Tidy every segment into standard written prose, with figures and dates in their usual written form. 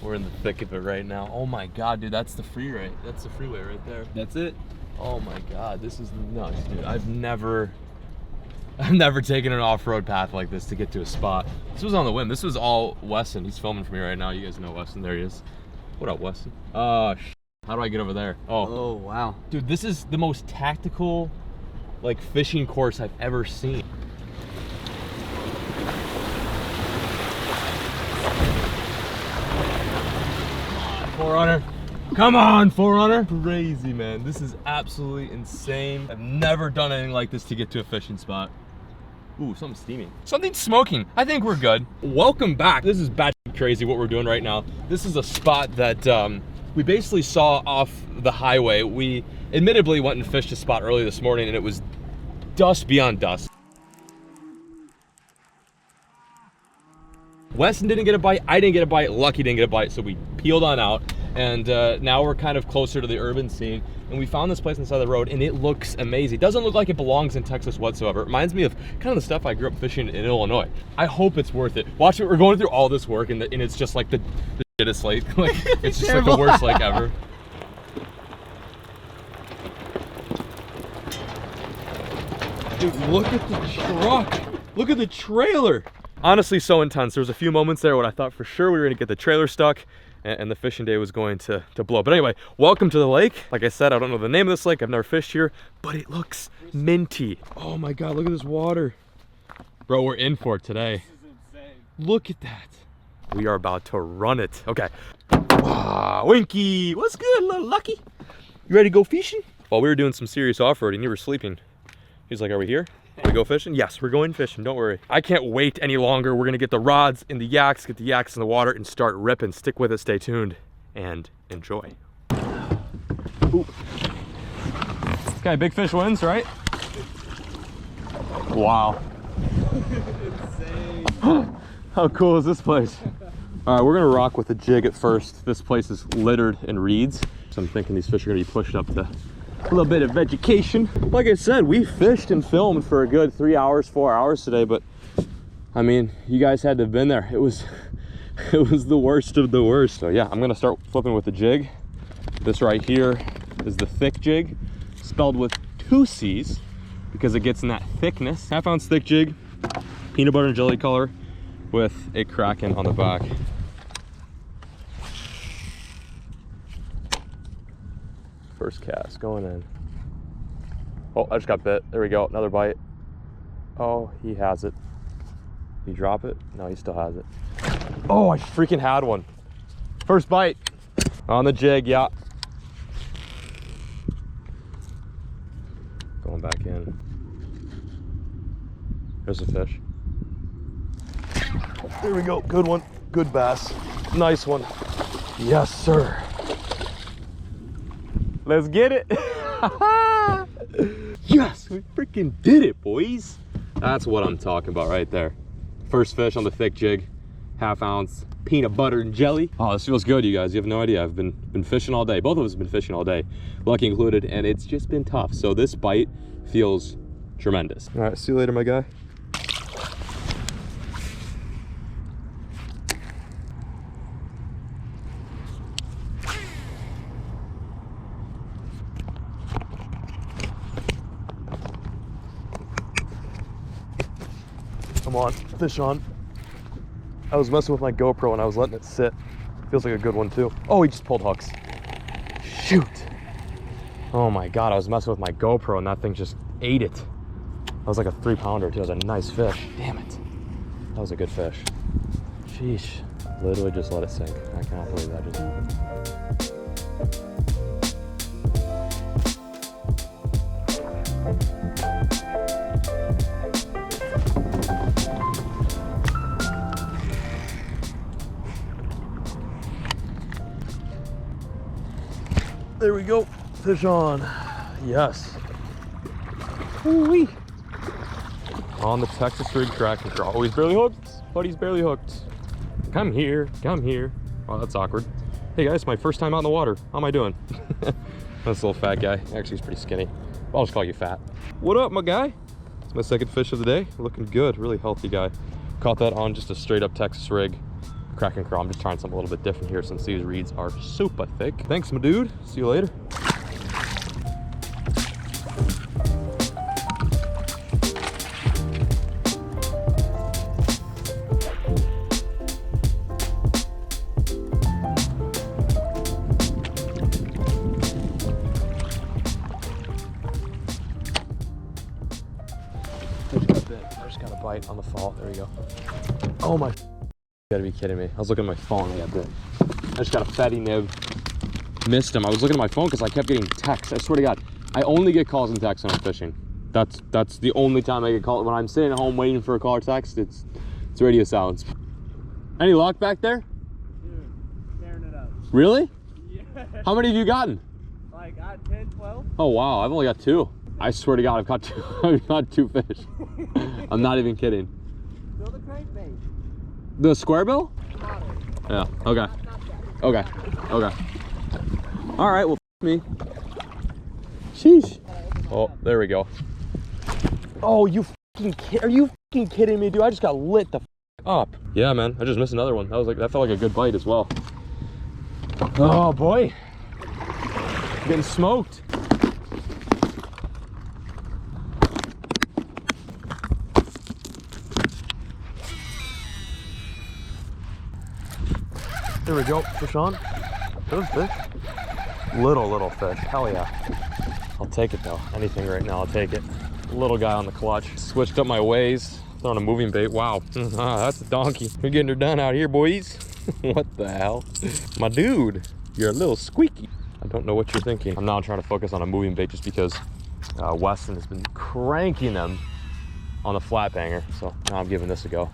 We're in the thick of it right now. Oh my God, dude, that's the freeway. That's the freeway right there. That's it. Oh my God, this is nuts, dude. I've never taken an off-road path like this to get to a spot. This was on the whim. This was all Weston. He's filming for me right now. You guys know Weston. There he is. What up, Weston? How do I get over there? Oh, wow. Dude, this is the most tactical, like, fishing course I've ever seen. Forerunner. Come on, Forerunner. Crazy, man. This is absolutely insane. I've never done anything like this to get to a fishing spot. Ooh, something's steaming. Something's smoking. I think we're good. Welcome back. This is batshit crazy what we're doing right now. This is a spot that we basically saw off the highway. We admittedly went and fished a spot early this morning and it was dust beyond dust. Weston didn't get a bite, I didn't get a bite, Lucky didn't get a bite, so we peeled on out. And now we're kind of closer to the urban scene. And we found this place on the side of the road and it looks amazing. It doesn't look like it belongs in Texas whatsoever. It reminds me of kind of the stuff I grew up fishing in Illinois. I hope it's worth it. Watch it, we're going through all this work and it's just like the shittest lake. Like, it's just like the worst lake ever. Dude, look at the truck. Look at the trailer. Honestly, so intense. There was a few moments there when I thought for sure we were gonna get the trailer stuck and the fishing day was going to blow. But anyway, welcome to the lake. Like I said, I don't know the name of this lake. I've never fished here, but it looks minty. Oh my God, look at this water. Bro, we're in for it today. This is insane. Look at that. We are about to run it. Okay. Winky, what's good, little Lucky? You ready to go fishing? While we were doing some serious off-roading, you were sleeping. He's like, are we here? We go fishing? Yes, we're going fishing, don't worry. I can't wait any longer. We're gonna get the rods and the yaks, get the yaks in the water and start ripping. Stick with it, stay tuned, and enjoy. Ooh. Okay, big fish wins, right? Wow. Insane. How cool is this place? All right, we're gonna rock with a jig at first. This place is littered in reeds. So I'm thinking these fish are gonna be pushed up to a little bit of vegetation. Like I said, we fished and filmed for a good 3 hours, 4 hours today, but I mean, you guys had to have been there. It was the worst of the worst. So yeah, I'm gonna start flipping with the jig. This right here is the thick jig, spelled with 2 C's because it gets in that thickness. 1/2 ounce thick jig, peanut butter and jelly color with a kraken on the back. First cast going in. Oh, I just got bit. There we go, another bite. Oh, he has it. Did he drop it? No, he still has it. Oh, I freaking had one. First bite on the jig, yeah. Going back in. There's a fish. There we go, good one. Good bass. Nice one. Yes, sir. Let's get it. Yes, we freaking did it, boys. That's what I'm talking about right there. First fish on the thick jig, 1/2 ounce peanut butter and jelly. Oh, this feels good, you guys. You have no idea. I've been fishing all day. Both of us have been fishing all day, Lucky included, and it's just been tough. So this bite feels tremendous. All right, see you later, my guy. Come on, fish on. I was messing with my GoPro and I was letting it sit. Feels like a good one too. Oh, he just pulled hooks. Shoot. Oh my God, I was messing with my GoPro and that thing just ate it. That was like a 3-pounder too. It was a nice fish. Damn it. That was a good fish. Sheesh. Literally just let it sink. I cannot believe that just happened. There we go, fish on. Yes. Ooh-wee. On the Texas rig Kraken Craw. Oh, he's barely hooked, but he's barely hooked. Come here, come here. Oh, that's awkward. Hey guys, my first time out in the water. How am I doing? This little fat guy. Actually, he's pretty skinny. I'll just call you fat. What up, my guy? It's my second fish of the day. Looking good, really healthy guy. Caught that on just a straight up Texas rig. crack and crawl. I'm just trying something a little bit different here since these reeds are super thick. Thanks, my dude. See you later. First got a bite on the fall. There we go. Oh my, you gotta be kidding me. I was looking at my phone, I got bit. I just got a fatty nib. Missed him. I was looking at my phone because I kept getting texts. I swear to God, I only get calls and texts when I'm fishing. That's the only time I get called. When I'm sitting at home waiting for a call or text, it's radio silence. Any luck back there? Dude, tearing it up. Really? Yeah. How many have you gotten? Like, 10, 12. Oh wow, I've only got 2. I swear to God, I've got 2. I've got 2 fish. I'm not even kidding. Still the crankbait. The square bill? Model. Yeah. Okay. Okay. Okay. All right. Well, me. Sheesh. Oh, there we go. Oh, you fucking are you fucking kidding me, dude? I just got lit the up. Yeah, man. I just missed another one. That felt like a good bite as well. Oh boy. Getting smoked. There we go, fish on. Those fish. Little fish, hell yeah. I'll take it though, anything right now, I'll take it. Little guy on the clutch. Switched up my ways, throwing a moving bait. Wow, that's a donkey. We're getting her done out here, boys. What the hell? My dude, you're a little squeaky. I don't know what you're thinking. I'm now trying to focus on a moving bait just because Weston has been cranking them on the flat banger. So now I'm giving this a go.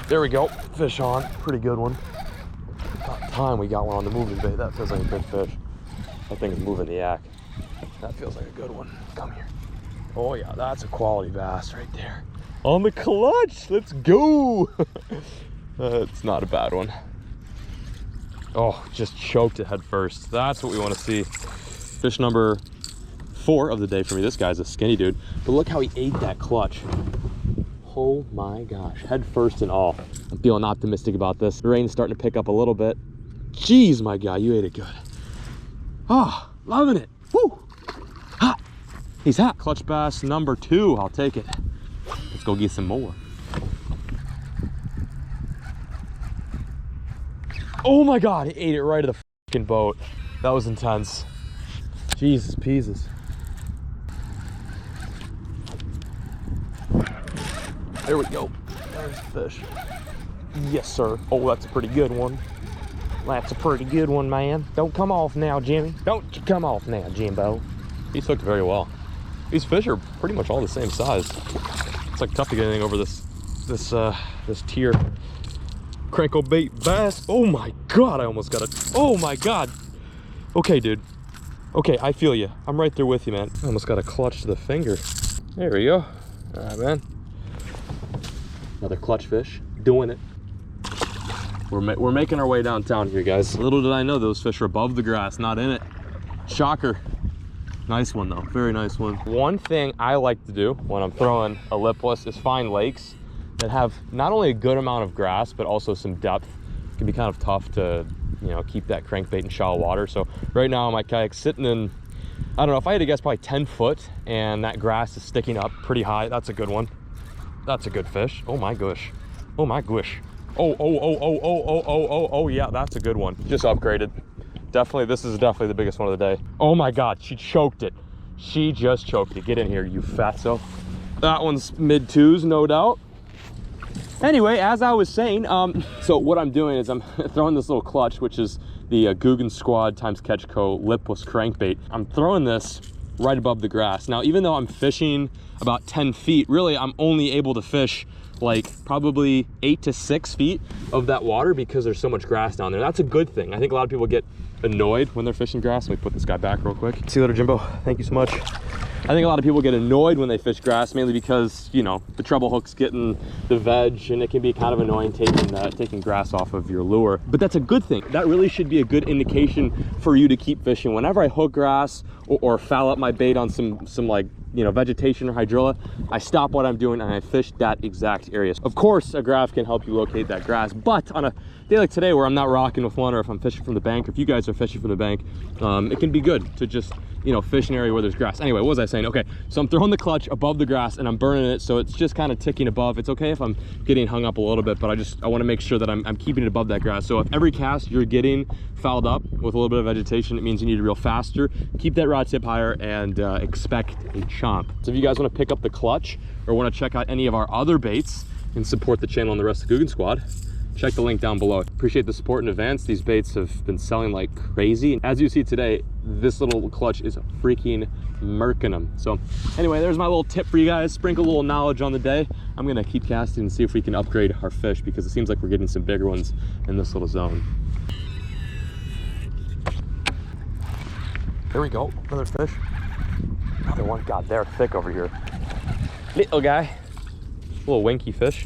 There we go, fish on, pretty good one. About time we got one on the moving bait. That feels like a good fish. That thing's moving the yak. That feels like a good one. Come here. Oh yeah, that's a quality bass right there. On the clutch, let's go. It's not a bad one. Oh, just choked it head first. That's what we want to see. Fish number 4 of the day for me. This guy's a skinny dude, but look how he ate that clutch. Oh my gosh, head first and all. I'm feeling optimistic about this. The rain's starting to pick up a little bit. Jeez, my guy, you ate it good. Oh, loving it. Woo! Hot. He's hot. Clutch bass number 2. I'll take it. Let's go get some more. Oh my God, he ate it right at the fucking boat. That was intense. Jesus Peases. There we go. There's the fish. Yes, sir. Oh, that's a pretty good one. That's a pretty good one, man. Don't come off now, Jimmy. Don't you come off now, Jimbo. He's hooked very well. These fish are pretty much all the same size. It's like tough to get anything over this tier crankbait bass. Oh my God, I almost got it. Oh my God. Okay, dude. Okay, I feel you. I'm right there with you, man. I almost got a clutch to the finger. There we go. All right, man. Another clutch fish, doing it. We're making our way downtown here, guys. Little did I know those fish are above the grass, not in it. Shocker. Nice one though, very nice one. One thing I like to do when I'm throwing a lipless is find lakes that have not only a good amount of grass, but also some depth. It can be kind of tough to, you know, keep that crankbait in shallow water. So right now my kayak's sitting in, I don't know, if I had to guess, probably 10 foot, and that grass is sticking up pretty high. That's a good one. That's a good fish. Oh my gosh. Oh my gosh. Oh, yeah, that's a good one. Just upgraded. Definitely, this is definitely the biggest one of the day. Oh my God, she choked it. She just choked it. Get in here, you fatso. That one's mid-2s, no doubt. Anyway, as I was saying, so what I'm doing is I'm throwing this little clutch, which is the Googan Squad times 𝗥𝗘𝗘𝗟 lipless crankbait. I'm throwing this right above the grass. Now, even though I'm fishing about 10 feet, really I'm only able to fish like probably 8 to 6 feet of that water because there's so much grass down there. That's a good thing. I think a lot of people get annoyed when they're fishing grass. Let me put this guy back real quick. See you later, Jimbo. Thank you so much. I think a lot of people get annoyed when they fish grass, mainly because, you know, the treble hook's getting the veg, and it can be kind of annoying taking grass off of your lure. But that's a good thing. That really should be a good indication for you to keep fishing. Whenever I hook grass or foul up my bait on some like you know, vegetation or hydrilla, I stop what I'm doing and I fish that exact area. Of course, a graph can help you locate that grass, but on a day like today where I'm not rocking with one, or if I'm fishing from the bank, or if you guys are fishing from the bank, it can be good to just, you know, fish an area where there's grass. Anyway, what was I saying? Okay, so I'm throwing the clutch above the grass and I'm burning it, so it's just kind of ticking above. It's okay if I'm getting hung up a little bit, but I want to make sure that I'm keeping it above that grass. So if every cast you're getting fouled up with a little bit of vegetation, it means you need to reel faster, keep that rod tip higher, and expect a chomp. So if you guys want to pick up the clutch or want to check out any of our other baits and support the channel and the rest of the Googan squad, check the link down below. Appreciate the support in advance. These baits have been selling like crazy. As you see today, this little clutch is freaking murking them. So anyway, there's my little tip for you guys. Sprinkle a little knowledge on the day. I'm gonna keep casting and see if we can upgrade our fish, because it seems like we're getting some bigger ones in this little zone. There we go, another fish. Another one. God, they're thick over here. Little guy, little winky fish.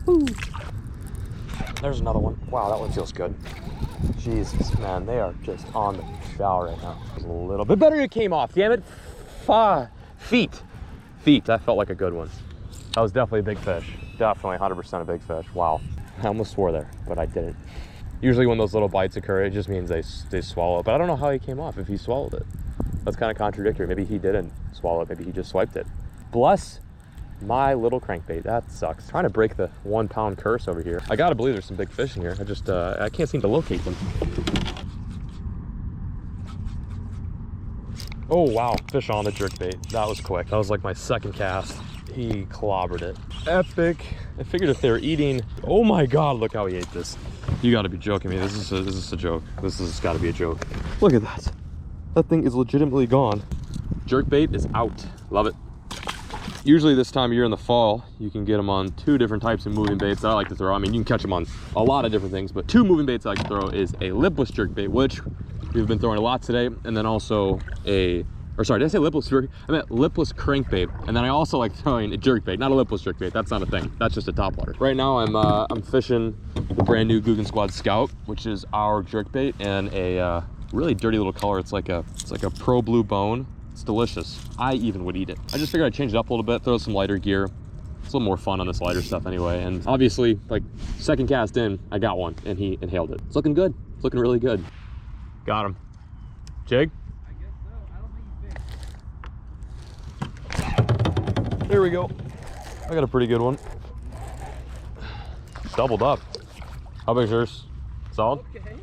Woo. There's another one. Wow, that one feels good. Jesus, man, they are just on the chow right now. A little bit better. It came off, damn it. Feet. That felt like a good one. That was definitely a big fish. Definitely 100% a big fish. Wow. I almost swore there, but I didn't. Usually when those little bites occur, it just means they swallow it. But I don't know how he came off, if he swallowed it. That's kind of contradictory. Maybe he didn't swallow it. Maybe he just swiped it. Bless my little crankbait. That sucks. Trying to break the 1 pound curse over here. I gotta believe there's some big fish in here. I can't seem to locate them. Oh wow, fish on the jerkbait. That was quick. That was like my second cast. He clobbered it. Epic. I figured if they were eating, oh my God, look how he ate this. You gotta be joking me. This is a joke. This has gotta be a joke. Look at that. That thing is legitimately gone. Jerkbait is out. Love it. Usually this time of year in the fall, you can get them on 2 different types of moving baits that I like to throw. I mean, you can catch them on a lot of different things, but 2 moving baits I like to throw is a lipless jerkbait, which we've been throwing a lot today, and then also sorry, did I say lipless? I meant lipless crankbait, and then I also like throwing a jerkbait, not a lipless jerkbait. That's not a thing. That's just a topwater. Right now, I'm fishing the brand new Googan Squad Scout, which is our jerkbait, and a really dirty little color. It's like a pro blue bone. It's delicious. I even would eat it. I just figured I'd change it up a little bit, throw some lighter gear. It's a little more fun on this lighter stuff anyway. And obviously, like, second cast in, I got one, and he inhaled it. It's looking good. It's looking really good. Got him. Jig? I guess so. I don't think he's big. There we go. I got a pretty good one. Doubled up. How big's yours? Solid? Okay.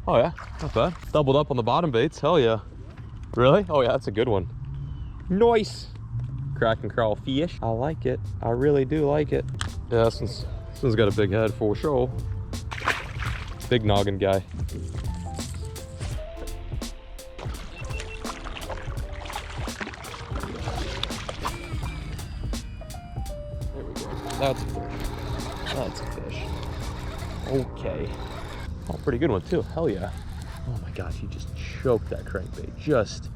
Oh yeah, not bad. Doubled up on the bottom baits. Hell yeah. Really? Oh yeah, that's a good one. Nice. Crack and crawl fish. I like it. I really do like it. Yeah, this one's got a big head for sure. Big noggin guy. There we go. That's a fish. That's a fish. Okay. Oh, pretty good one too. Hell yeah. Oh my gosh, he just choked that crankbait.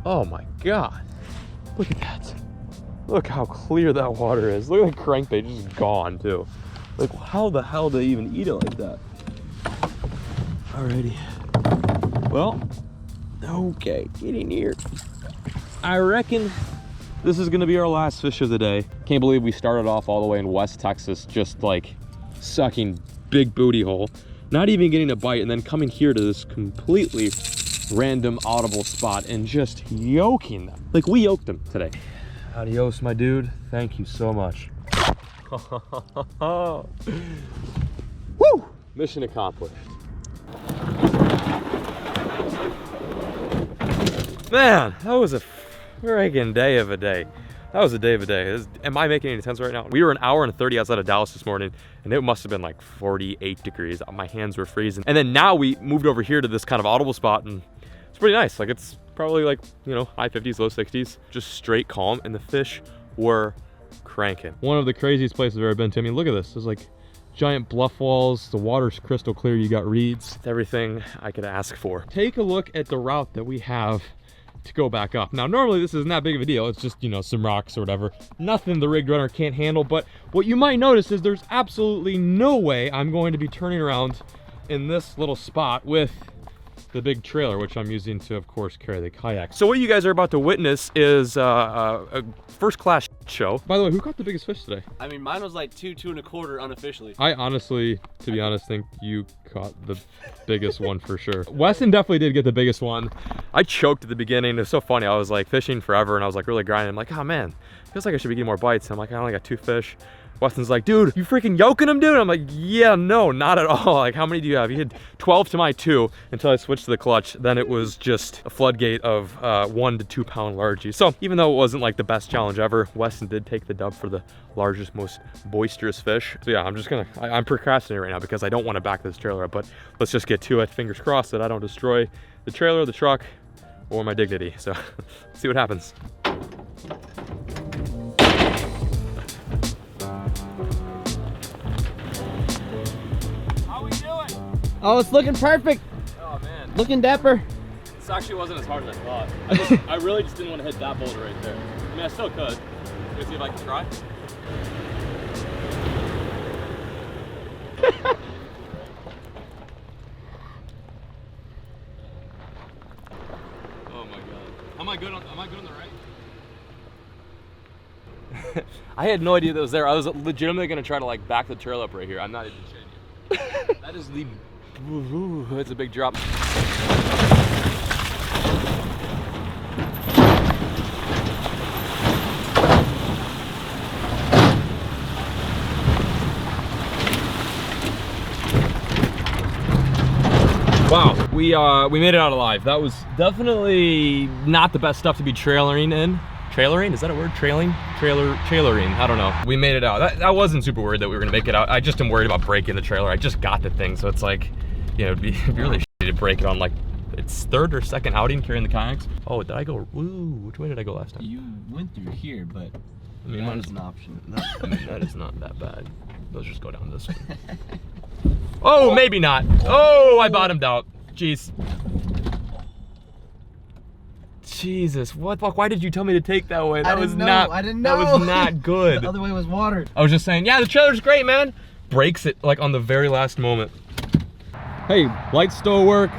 Oh my God. Look at that. Look how clear that water is. Look at the crankbait just gone too. Like, how the hell did they even eat it like that? Alrighty. Well, okay, get in here. I reckon this is gonna be our last fish of the day. Can't believe we started off all the way in West Texas, just like sucking big booty hole. Not even getting a bite, and then coming here to this completely random audible spot and just yoking them. Like, we yoked them today. Adios, my dude. Thank you so much. Woo! Mission accomplished. Man, that was a friggin' day of a day. That was a day of a day. Am I making any sense right now? We were an hour and 30 outside of Dallas this morning, and it must have been like 48 degrees. My hands were freezing. And then now we moved over here to this kind of audible spot, and it's pretty nice. Like, it's probably like, you know, high 50s, low 60s, just straight calm, and the fish were cranking. One of the craziest places I've ever been to. I mean, look at this. There's like giant bluff walls. The water's crystal clear. You got reeds. It's everything I could ask for. Take a look at the route that we have to go back up. Now, normally this isn't that big of a deal. It's just, you know, some rocks or whatever. Nothing the rigged runner can't handle, but what you might notice is there's absolutely no way I'm going to be turning around in this little spot with the big trailer, which I'm using to, of course, carry the kayak. So what you guys are about to witness is a first-class show. By the way, who caught the biggest fish today? I mean, mine was like 2.25 unofficially. I honestly, to be honest, think you caught the biggest one for sure. Weston definitely did get the biggest one. I choked at the beginning. It was so funny. I was like fishing forever and I was like really grinding. I'm like, oh man, feels like I should be getting more bites. I'm like, I only got 2 fish. Weston's like, dude, you freaking yoking them, dude? I'm like, yeah, no, not at all. Like, how many do you have? He had 12 to my 2 until I switched to the clutch. Then it was just a floodgate of 1 to 2 pound largies. So even though it wasn't like the best challenge ever, Weston did take the dub for the largest, most boisterous fish. So yeah, I'm procrastinating right now because I don't want to back this trailer up, but let's just get to it. Fingers crossed that I don't destroy the trailer, the truck, or my dignity. So see what happens. Oh, it's looking perfect. Oh man. Looking dapper. This actually wasn't as hard as I thought. I really just didn't want to hit that boulder right there. I mean, I still could. Let's see if I can try. Oh my god. Am I good on the right? I had no idea that was there. I was legitimately gonna try to like back the trail up right here. I'm not even shitting you. That is the that's a big drop. Wow, we made it out alive. That was definitely not the best stuff to be trailering in. Trailering? Is that a word? Trailering? I don't know. We made it out. I wasn't super worried that we were gonna make it out. I just am worried about breaking the trailer. I just got the thing, so it's like, you know, it'd be really shitty to break it on like its 3rd or 2nd outing carrying the kayaks. Oh, did I go? Ooh, which way did I go last time? You went through here, but I mean, that is an option. I mean, that is not that bad. Let's just go down this one. Oh, maybe not. Oh, I bottomed out. Jeez. Jesus, what the fuck? Why did you tell me to take that way? That was not. I didn't know. That was not good. The other way was water. I was just saying, yeah, the trailer's great, man. Breaks it like on the very last moment. Hey, lights still work.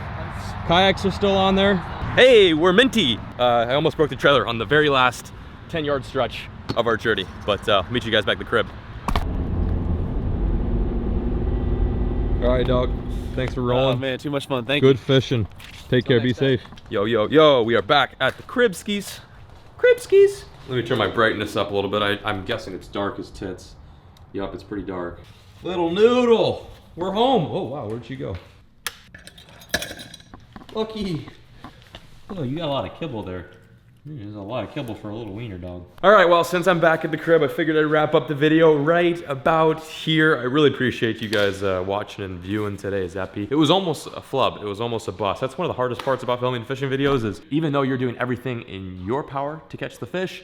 Kayaks are still on there. Hey, we're minty. I almost broke the trailer on the very last 10-yard stretch of our journey, but I'll meet you guys back at the crib. All right, dog. Thanks for rolling. Oh man, too much fun. Thank you. Good fishing. Take care. Be safe. Yo, yo, yo. We are back at the cribskis. Cribskis. Let me turn my brightness up a little bit. I'm guessing it's dark as tits. Yup, it's pretty dark. Little noodle. We're home. Oh wow, where'd she go? Lucky. Oh, you got a lot of kibble there. There's a lot of kibble for a little wiener dog. All right, well, since I'm back at the crib, I figured I'd wrap up the video right about here. I really appreciate you guys watching and viewing today's epi. It was almost a flub. It was almost a bust. That's one of the hardest parts about filming fishing videos is even though you're doing everything in your power to catch the fish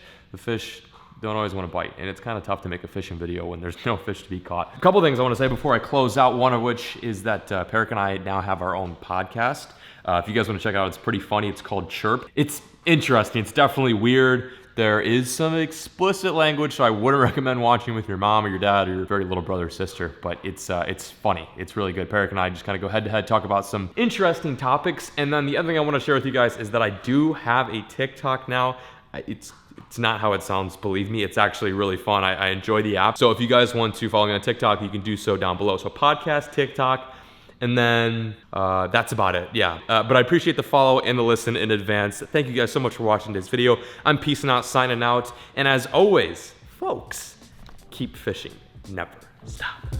don't always want to bite. And it's kind of tough to make a fishing video when there's no fish to be caught. A couple things I want to say before I close out, one of which is that Peric and I now have our own podcast. If you guys want to check it out, it's pretty funny. It's called Chirp. It's interesting. It's definitely weird. There is some explicit language, so I wouldn't recommend watching with your mom or your dad or your very little brother or sister, but it's funny. It's really good. Peric and I just kind of go head to head, talk about some interesting topics. And then the other thing I want to share with you guys is that I do have a TikTok now. It's not how it sounds, believe me. It's actually really fun. I enjoy the app. So if you guys want to follow me on TikTok, you can do so down below. So podcast, TikTok, and then that's about it, yeah. But I appreciate the follow and the listen in advance. Thank you guys so much for watching this video. I'm peacing out, signing out. And as always, folks, keep fishing, never stop.